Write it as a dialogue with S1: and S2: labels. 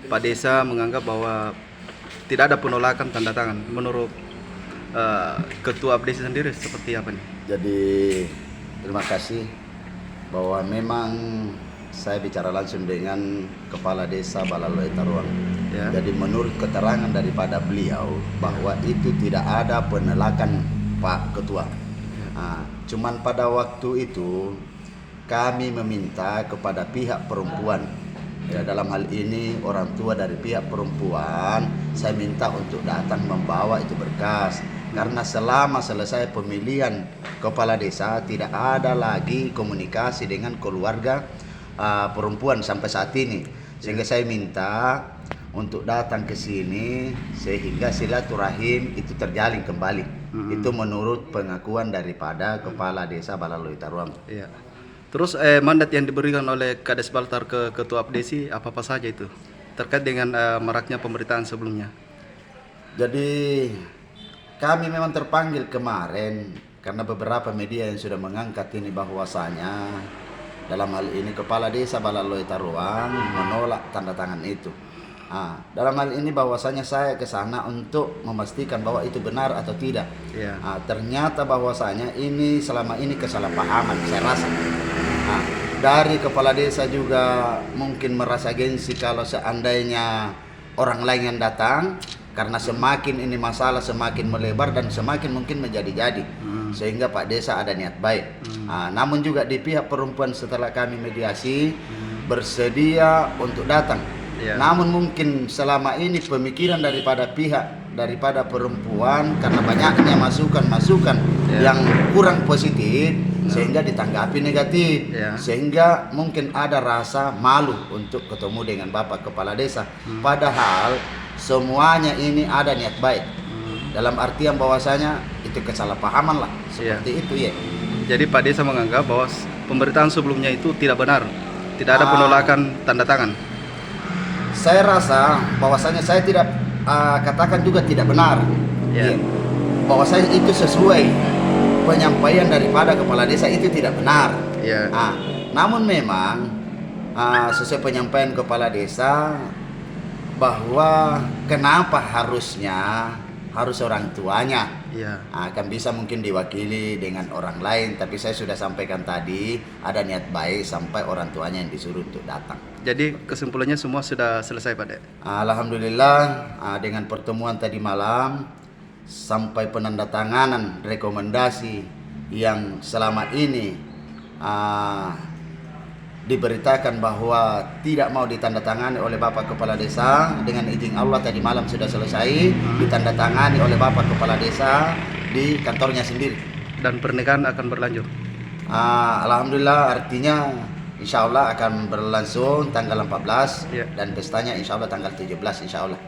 S1: Pak Desa menganggap bahwa tidak ada penolakan tanda tangan. Menurut Ketua Abdesi sendiri seperti apa nih?
S2: Jadi terima kasih bahwa memang saya bicara langsung dengan Kepala Desa Balaloe Taruang.
S1: Ya.
S2: Jadi menurut keterangan daripada beliau bahwa itu tidak ada penolakan Pak Ketua. Cuman pada waktu itu kami meminta kepada pihak perempuan, ya, dalam hal ini orang tua dari pihak perempuan, saya minta untuk datang membawa itu berkas. Karena selama selesai pemilihan kepala desa tidak ada lagi komunikasi dengan keluarga perempuan sampai saat ini. Sehingga saya minta untuk datang ke sini sehingga silaturahim itu terjalin kembali. Itu menurut pengakuan daripada Kepala Desa Balaloe Taruang.
S1: Iya. Terus mandat yang diberikan oleh Kades Baltar ke Ketua Abdesi apa saja itu? Terkait dengan maraknya pemberitaan sebelumnya.
S2: Jadi kami memang terpanggil kemarin karena beberapa media yang sudah mengangkat ini bahwasanya dalam hal ini Kepala Desa Balaloe Taruang menolak tanda tangan itu. Dalam hal ini bahwasanya saya ke sana untuk memastikan bahwa itu benar atau tidak.
S1: Iya.
S2: Ternyata bahwasanya ini selama ini kesalahpahaman saya rasa. Dari kepala desa juga mungkin merasa gengsi kalau seandainya orang lain yang datang, karena semakin ini masalah semakin melebar dan semakin mungkin menjadi-jadi. Sehingga Pak Desa ada niat baik. Namun juga di pihak perempuan setelah kami mediasi bersedia untuk datang.
S1: Yeah.
S2: Namun mungkin selama ini pemikiran daripada perempuan karena banyaknya masukan-masukan yang kurang positif sehingga ditanggapi negatif, sehingga mungkin ada rasa malu untuk ketemu dengan Bapak Kepala Desa. Padahal semuanya ini ada niat baik. Dalam artian bahwasanya itu kesalahpahaman lah, seperti itu ya.
S1: Jadi Pak Desa menganggap bahwa pemberitaan sebelumnya itu tidak benar, tidak ada penolakan tanda tangan.
S2: Saya rasa bahwasanya saya tidak katakan juga tidak benar. Bahwasanya itu sesuai penyampaian daripada Kepala Desa itu tidak benar. Namun memang sesuai penyampaian Kepala Desa bahwa kenapa harus orang tuanya. Kan bisa mungkin diwakili dengan orang lain, tapi saya sudah sampaikan tadi ada niat baik sampai orang tuanya yang disuruh untuk datang.
S1: Jadi kesimpulannya semua sudah selesai Pak Dek?
S2: Alhamdulillah dengan pertemuan tadi malam sampai penandatanganan rekomendasi yang selama ini diberitakan bahwa tidak mau ditandatangani oleh Bapak Kepala Desa, dengan izin Allah tadi malam sudah selesai ditandatangani oleh Bapak Kepala Desa di kantornya sendiri.
S1: Dan pernikahan akan berlanjut?
S2: Alhamdulillah, artinya insya Allah akan berlangsung tanggal 14 dan pestanya insya Allah tanggal 17 insya Allah.